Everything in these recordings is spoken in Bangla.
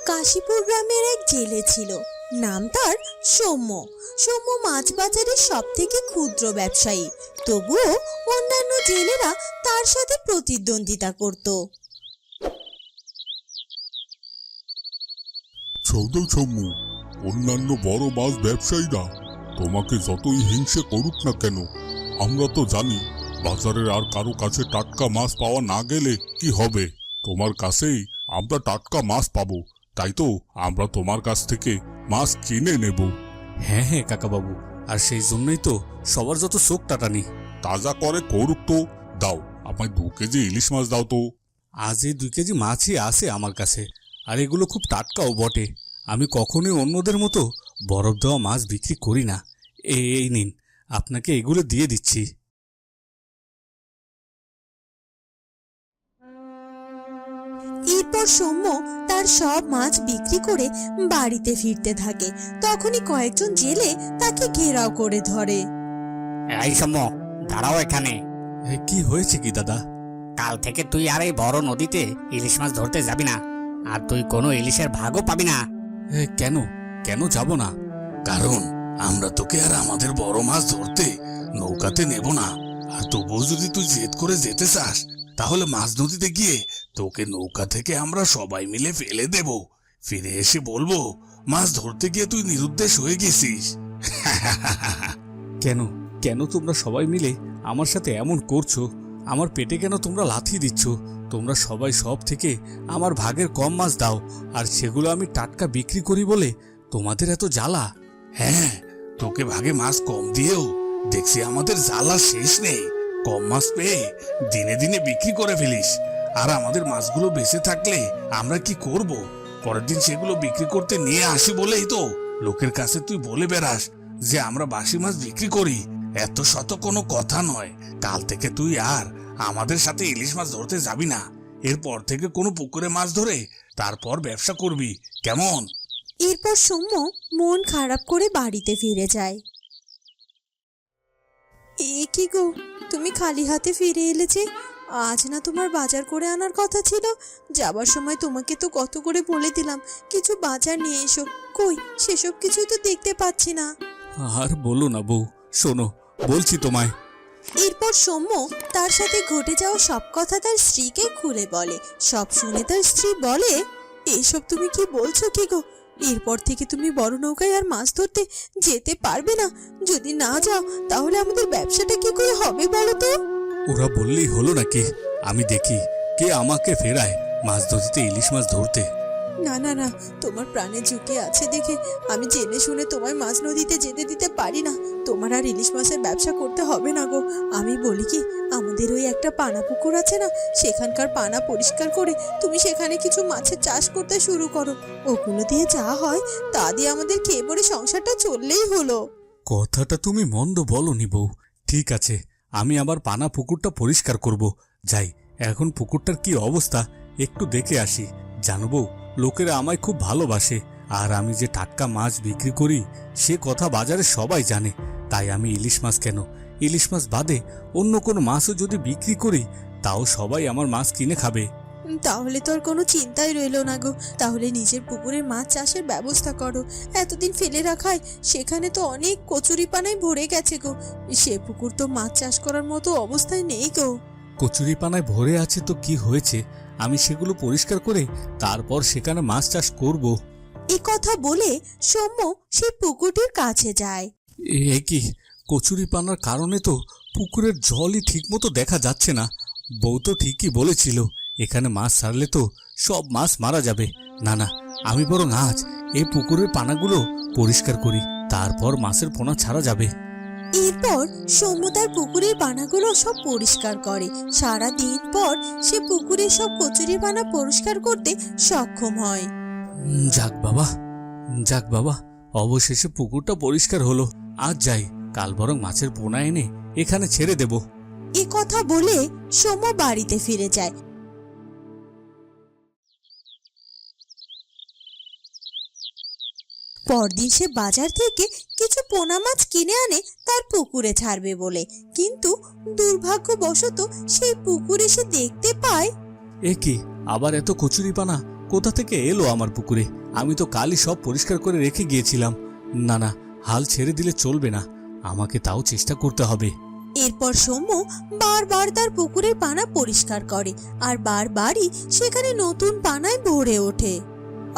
কাশীপুর গ্রামের এক জেলে ছিল, নাম তার সৌম্য। সৌম্য মাছ বাজারের সব থেকে ক্ষুদ্র ব্যবসায়ী, তবুও অন্যান্য জেলেরা তার সাথে প্রতিদ্বন্দ্বিতা করত। সৌম্য, অন্যান্য বড় মাছ ব্যবসায়ীরা তোমাকে যতই হিংসে করুক না কেন, আমরা তো জানি বাজারের আর কারো কাছে টাটকা মাছ পাওয়া না গেলে কি হবে। তোমার কাছেই আমরা টাটকা মাছ পাবো, তাই তো আমরা তোমার কাছ থেকে মাছ কিনে নেব। হ্যাঁ হ্যাঁ কাকাবাবু, আর সেই জন্যই তো সবার যত চোখ টাটানি। তাজা করে করুক তো। দাও, আমায় 2 কেজি ইলিশ মাছ দাও তো। আজ এই 2 কেজি মাছই আছে আমার কাছে, আর এগুলো খুব টাটকাও বটে। আমি কখনোই অন্যদের মতো বরফ দেওয়া মাছ বিক্রি করি না। এই নিন, আপনাকে এগুলো দিয়ে দিচ্ছি। এরপর সৌম্য তার সব মাছ বিক্রি করে বাড়িতে ফিরতে থাকে। তখনই কয়েকজন জেলে তাকে ঘেরাও করে ধরে। এই সৌম্য, দাঁড়াও এখানে। কি হয়েছে কি দাদা? কাল থেকে তুই আর এই বড় নদীতে ইলিশ মাছ ধরতে যাবি না, আর তুই কোনো ইলিশের ভাগও পাবি না। কেন কেন যাব না? কারণ আমরা তোকে আর আমাদের বড় মাছ ধরতে নৌকাতে নেব না। আর তবুও যদি তুই জেদ করে যেতে চাস, তাহলে মাছ নদীতে গিয়ে তোকে নৌকা থেকে আমরা সবাই মিলে ফেলে দেব। ফিরে এসে বলবো মাছ ধরতে গিয়ে তুই নিরুদ্দেশ হয়ে গেছিস। কেন কেন তোমরা সবাই মিলে আমার সাথে এমন করছো? আমার পেটে কেন তোমরা লাথি দিচ্ছ? তোমরা সবাই সব থেকে আমার ভাগের কম মাছ দাও, আর সেগুলো আমি টাটকা বিক্রি করি বলে তোমাদের এত জ্বালা। হ্যাঁ, তোকে ভাগে মাছ কম দিয়েও দেখছি আমাদের জ্বালা শেষ নেই। কম মাছ পেয়ে দিনে দিনে বিক্রি করে ফেলিস, আর আমাদের মাছগুলো বেঁচে থাকলে আমরা কি করব? পরের দিন সেগুলো বিক্রি করতে নিয়ে আসি বলেই তো লোকের কাছে তুই বলে বেড়াস যে আমরা বাসি মাছ বিক্রি করি। এত শত কোনো কথা নয়। কাল থেকে তুই আর আমাদের সাথে ইলিশ মাছ ধরতে যাবি না। এরপর থেকে কোনো পুকুরে মাছ ধরে তারপর ব্যবসা করবি, কেমন? এরপর সৌম্য মন খারাপ করে বাড়িতে ফিরে যায়। এ কি গো, তুমি খালি হাতে ফিরে এলে যে? আজ না তোমার বাজার করে আনার কথা ছিল? যাবার সময় তোমাকে তো কত করে বলে দিলাম কিছু বাজার নিয়ে এসো, কই সেসব কিছুই তো দেখতে পাচ্ছি না। আর বলো না বউ, শোনো বলছি তোমায়। এরপর সৌম্য তার সাথে ঘটে যাওয়া সব কথা তার স্ত্রীকে খুলে বলে। সব শুনে তার স্ত্রী বলে, এসব তুমি কি বলছো কি গো? এরপর থেকে তুমি বড় নৌকায় আর মাছ ধরতে যেতে পারবে না। যদি না যাও তাহলে আমাদের ব্যবসাটা কি করে হবে বলো তো? ওরা বললেই হলো নাকি? আমি দেখি কে আমাকে ফেরায় মাছ নদীতে ইলিশ মাছ ধরতে। না না না, তোমার প্রাণে ঝুঁকি আছে দেখে আমি জেনে শুনে তোমায় মাছ নদীতে যেতে দিতে পারি না। তোমার আর ইলিশ মাছের ব্যবসা করতে হবে না গো। আমি বলি কি, আমাদের ওই একটা পানা পুকুর আছে না, সেখানকার পানা পরিষ্কার করে তুমি সেখানে কিছু মাছের চাষ করতে শুরু করো। ওগুলো দিয়ে যা হয় তা দিয়ে আমাদের খেয়ে পরে সংসারটা চললেই হলো। কথাটা তুমি মন্দ বলনি বউ। ঠিক আছে, আমি আবার পানা পুকুরটা পরিষ্কার করব। যাই, এখন পুকুরটার কি অবস্থা একটু দেখে আসি। জানবো, লোকেরা আমায় খুব ভালোবাসে, আর আমি যে টাটকা মাছ বিক্রি করি সে কথা বাজারে সবাই জানে। তাই আমি ইলিশ মাছ কেন, ইলিশ মাছ বাদে অন্য কোনো মাছও যদি বিক্রি করি তাও সবাই আমার মাছ কিনে খাবে। তাহলে তো আর কোনো চিন্তাই রইলো না গো। তাহলে নিজের পুকুরে মাছ চাষের ব্যবস্থা করো। এতদিন ফেলে রাখায় সেখানে তো অনেক কচুরিপানায় ভরে গেছে গো। সে পুকুর তো মাছ চাষ করার মতো অবস্থায় নেই গো। কচুরিপানায় ভরে আছে তো কি হয়েছে, আমি সেগুলো পরিষ্কার করে তারপর সেখানে মাছ চাষ করব। এই কথা বলে সৌম্য সেই পুকুরটির কাছে যায়। এ কি, কচুরিপানার কারণে তো পুকুরের জলই ঠিকমতো দেখা যাচ্ছে না। বউ তো ঠিকই বলেছিল, এখানে মাছ ছাড়লে তো সব মাছ মারা যাবে। না না, আমি বরং আজ এই পুকুরের পানাগুলো পরিষ্কার করি, তারপর মাছের পোনা ছাড়া যাবে। এরপর সৌম্য তার পুকুরের পানাগুলো সব পরিষ্কার করে। সারা দিন পর সে পুকুরের সব কচুরি পানা পরিষ্কার করতে সক্ষম হয়। যাক বাবা, যাক বাবা, অবশেষে পুকুরটা পরিষ্কার হলো। আজ যাই, কাল বরং মাছের পোনা এনে এখানে ছেড়ে দেব। এ কথা বলে সৌম্য বাড়িতে ফিরে যায়। পরদিন সে বাজার থেকে কিছু পোনা মাছ কিনে আনে তার পুকুরে ছাড়বে বলে, কিন্তু দুর্ভাগ্যবশত সেই পুকুরে সে দেখতে পায়। এ কি, আবার এত কচুরিপানা কোথা থেকে এলো আমার পুকুরে? আমি তো কালই সব পরিষ্কার করে রেখে গিয়েছিলাম। না না, হাল ছেড়ে দিলে চলবে না, আমাকে তাও চেষ্টা করতে হবে। এরপর সৌম্য বারবার তার পুকুরের পানা পরিষ্কার করে আর বারবারই সেখানে নতুন পানায় ভরে ওঠে।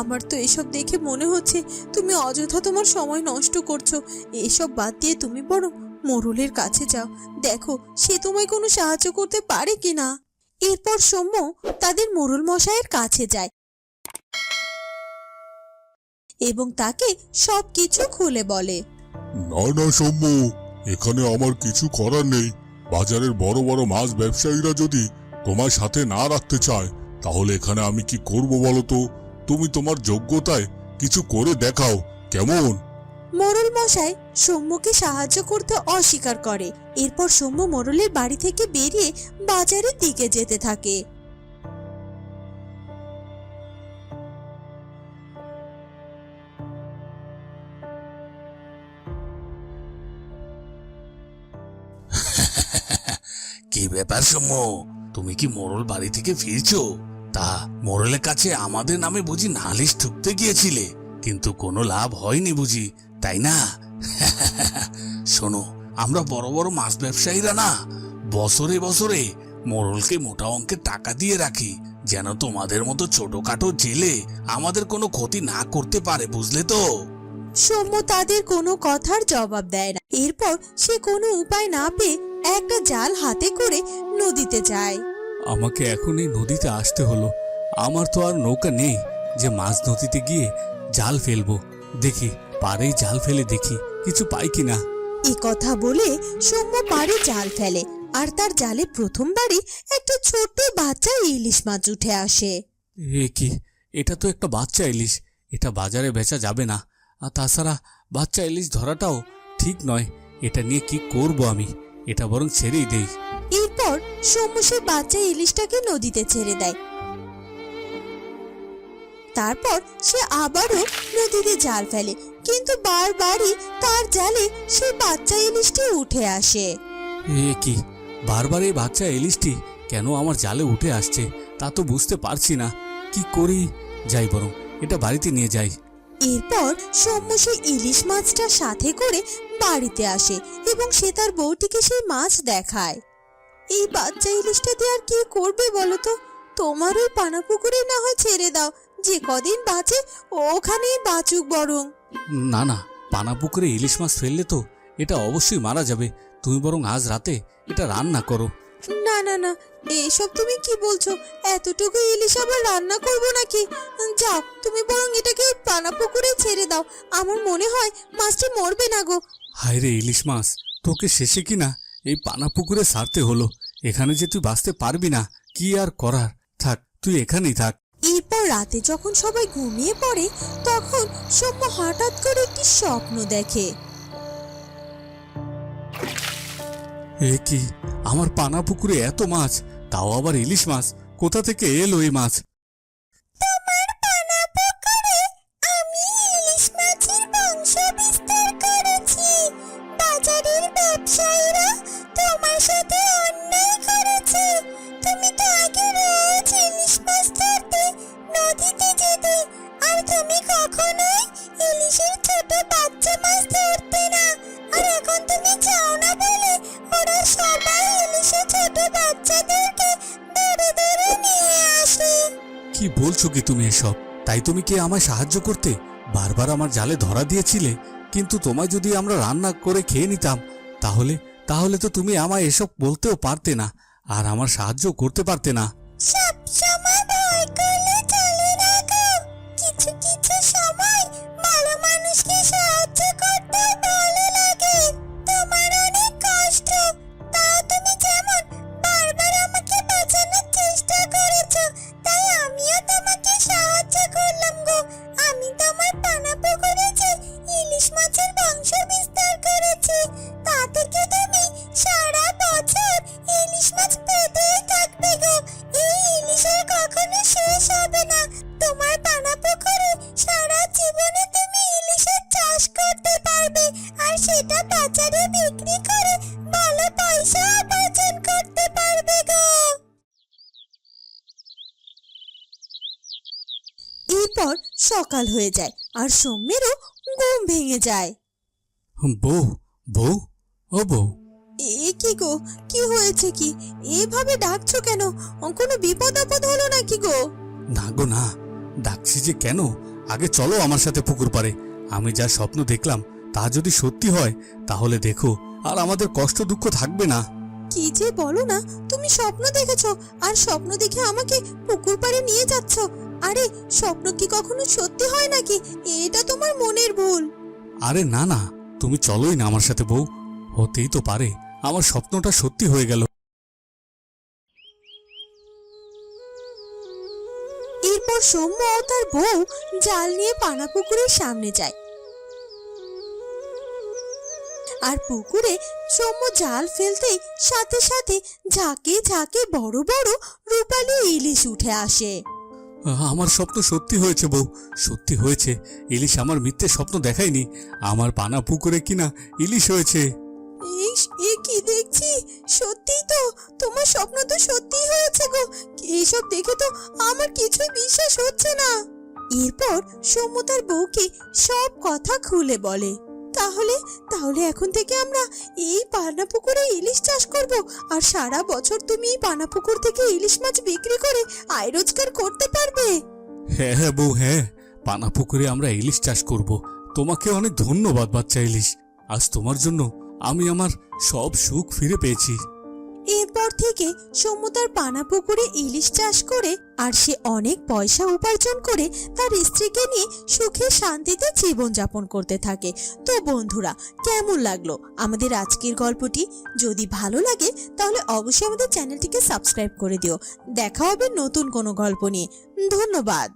আমার তো এসব দেখে মনে হচ্ছে তুমি অযথা তোমার সময় নষ্ট করছো। এসব বাদ দিয়ে তুমি বরং মোড়লের কাছে যাও, দেখো সে তোমায় কোনো সাহায্য করতে পারে কিনা। এরপর সৌম্য তাদের মোড়ল মশাইয়ের কাছে যায় এবং তাকে সবকিছু খুলে বলে। না না সৌম্য, এখানে আমার কিছু করার নেই। বাজারের বড় বড় মাছ ব্যবসায়ীরা যদি তোমার সাথে না রাখতে চায়, তাহলে এখানে আমি কি করব বলো তো? তুমি তোমার যোগ্যতায় কিছু করে দেখাও, কেমন? মোড়ল মশাই সৌম্যকে সাহায্য করতে অস্বীকার করে। এরপর সৌম্য মোড়লের বাড়ি থেকে বেরিয়ে বাজারের দিকে যেতে থাকে। কি ব্যাপার সৌম্য, তুমি কি মোড়ল বাড়ি থেকে ফিরছো? তা মোড়লের কাছে আমাদের নামে বুঝি নালিশ ঠুকতে গিয়েছিলে, কিন্তু কোনো লাভ হয়নি বুঝি, তাই না? শোনো, আমরা বড় বড় মাছ ব্যবসায়ীরা না বছরে বছরে মোড়লকে মোটা অঙ্কের টাকা দিয়ে রাখি, যেন তোমাদের মতো ছোটখাটো জেলে আমাদের কোনো ক্ষতি না করতে পারে, বুঝলে তো? সৌম্য তাদের কোনো কথার জবাব দেয় না। এরপর সে কোনো উপায় না পেয়ে একটা জাল হাতে করে নদীতে যায়। আমাকে এখন এই নদীতে আসতে হলো। আমার তো আর নৌকা নেই যে মাছ নদীতে গিয়ে জাল ফেলবো। দেখি পাড়েই জাল ফেলে দেখি কিছু পাই কিনা। এই কথা বলে সৌম্য পাড়ে জাল ফেলে আর তার জালে প্রথমবারই একটা ছোট্ট বাচ্চা ইলিশ মাছ উঠে আসে। এ কি, এটা তো একটা বাচ্চা ইলিশ, এটা বাজারে বেচা যাবে না। আর তাছাড়া বাচ্চা ইলিশ ধরাটাও ঠিক নয়। এটা নিয়ে কি করব আমি? এটা বরং ছেড়েই দেই। এরপর সৌম্য সেই বাচ্চা ইলিশটাকে নদীতে ছেড়ে দেয়। তারপর সে আবারও নদীতে জাল ফেলে, কিন্তু বারবারই তার জালে সেই বাচ্চা ইলিশটি উঠে আসে। এ কি, বারবার এই বাচ্চা ইলিশটি কেন আমার জালে উঠে আসছে তা তো বুঝতে পারছি না। কি করি? যাই বরং এটা বাড়িতে নিয়ে যাই। এরপর সৌম্য সেই ইলিশ মাছটা সাথে করে বাড়িতে আসে এবং সে তার বউটিকে সেই মাছ দেখায়। এই বাচ্চা ইলিশটা দিয়ে আর কি করবে বলো তো? তোমার ওই পানা পুকুরে না হয় ছেড়ে দাও, যে কদিন বাঁচে ওখানেই বাঁচুক বরং। না না, পানা পুকুরে ইলিশ মাছ ফেললে তো এটা অবশ্যই মারা যাবে। তুমি বরং আজ রাতে এটা রান্না করো। না না না, এসব তুমি কি বলছো? এতটুকু ইলিশ আবার রান্না করবো নাকি? যাও, তুমি বরং এটাকে পানা পুকুরে ছেড়ে দাও। আমার মনে হয় মাছটি মরবে না গো। হায় রে ইলিশ মাছ, তোকে শেষে কিনা এই পানা পুকুরে ছাড়তে হলো। এখানে যে তুই বাঁচতে পারবি না, কি আর করার। থাক, তুই এখানেই থাক। এরপর রাতে যখন সবাই ঘুমিয়ে পড়ে, তখন সৌম্য হঠাৎ করে একটি স্বপ্ন দেখে। এ কি, আমার পানা পুকুরে এত মাছ, তাও আবার ইলিশ মাছ! কোথা থেকে এলো এই মাছ? তোমার পানা পুকুরে আমি ইলিশ মাছের বংশ বিস্তার করেছি। বাজারের ব্যবসায়ীরা তোমার সাথে অন্যায় করেছে। তুমি তো আগে রোজ ইলিশ মাছ ধরতে নদীতে যেতে, আর তুমি কখনোই ইলিশের ছোট বাচ্চা মাছ ধরতে না। আর এখন তুমি যাও না বলে ওরা সবাই ইলিশের ছোট বাচ্চাদেরকে ধরে ধরে নিয়ে আসে। কি বলছো কি তুমি এসব? তাই তুমি কি আমায় সাহায্য করতে বারবার আমার জালে ধরা দিয়েছিলে? কিন্তু তোমায় যদি আমরা রান্না করে খেয়ে নিতাম, তাহলে তাহলে তো তুমি আমায় এসব বলতেও পারতে না আর আমার সাহায্য করতে পারতে না। সব সময় ভয় করলে চলে না গো। কিছু কিছু সময় ভালো মানুষকে সাহায্য করতে ভালো লাগে। তোমার অনেক কষ্ট, তাও তুমি যেমন বারবার আমাকে বাঁচানোর চেষ্টা করেছো, তাই আমিও তোমাকে সাহায্য করলাম গো। আমি তোমার পানা পুকুরে যে ইলিশ মাছের বংশ বিস্তার করেছি, তা থেকে তুমি সারা বছর ইলিশ মাছ পেতেই থাকবে গো। এই ইলিশের কখনো শেষ হবে না। তোমার পানা পুকুরে সারা জীবনে তুমি ইলিশের চাষ করতে পারবে আর এরপর সকাল হয়ে যায় আর সৌম্যেরও ঘুম ভেঙে যায়। বউ, বউ, ও বউ। এ কি গো, কি হয়েছে? কি এভাবে ডাকছো কেন? কোনো বিপদ আপদ হলো নাকি গো? না গো না, ডাকছি যে কেন? আগে চলো আমার সাথে পুকুর পাড়ে। আমি যা স্বপ্ন দেখলাম তা যদি সত্যি হয় তাহলে দেখো আর আমাদের কষ্ট দুঃখ থাকবে না। কি যে বলো না, তুমি স্বপ্ন দেখেছো আর স্বপ্ন দেখে আমাকে পুকুর পাড়ে নিয়ে যাচ্ছ? আরে স্বপ্ন কি কখনো সত্যি হয় নাকি? এটা তোমার মনের ভুল। আরে না না, তুমি চলোই না আমার সাথে বউ। হতেই তো পারে আমার স্বপ্নটা সত্যি হয়ে গেল। এরপর সৌম্য ও তার বউ জাল নিয়ে পানা পুকুরের সামনে যায় আর পুকুরে সৌম্য জাল ফেলতেই সাথে সাথে ঝাঁকে ঝাঁকে বড় বড় রূপালী ইলিশ উঠে আসে। আমার স্বপ্ন সত্যি হয়েছে বউ, সত্যি হয়েছে। ইলিশ আমার মিথ্যে স্বপ্ন দেখায়নি। আমার পানা পুকুরে কিনা ইলিশ হয়েছে। ইস, এ কি দেখছি! সত্যিই তো, তোমার স্বপ্ন তো সত্যিই হয়েছে গো। এইসব দেখে তো আমার কিছুই বিশ্বাস হচ্ছে না। এরপর সৌম্য তার বউকে সব কথা খুলে বলে। তাহলে তাহলে এখন থেকে আমরা এই পানা পুকুরে ইলিশ চাষ করব আর সারা বছর তুমি এই পানা পুকুর থেকে ইলিশ মাছ বিক্রি করে আয় রোজগার করতে পারবে। হ্যাঁ হ্যাঁ বউ, হ্যাঁ, পানা পুকুরে আমরা ইলিশ চাষ করব। তোমাকে অনেক ধন্যবাদ বাচ্চা ইলিশ। আজ তোমার জন্য আমি আমার সব সুখ ফিরে পেয়েছি। এরপর থেকে সৌম্য তার পানা পুকুরে ইলিশ চাষ করে আর সে অনেক পয়সা উপার্জন করে তার স্ত্রীকে নিয়ে সুখে শান্তিতে জীবনযাপন করতে থাকে। তো বন্ধুরা, কেমন লাগলো আমাদের আজকের গল্পটি? যদি ভালো লাগে তাহলে অবশ্যই আমাদের চ্যানেলটিকে সাবস্ক্রাইব করে দিও। দেখা হবে নতুন কোনো গল্প নিয়ে। ধন্যবাদ।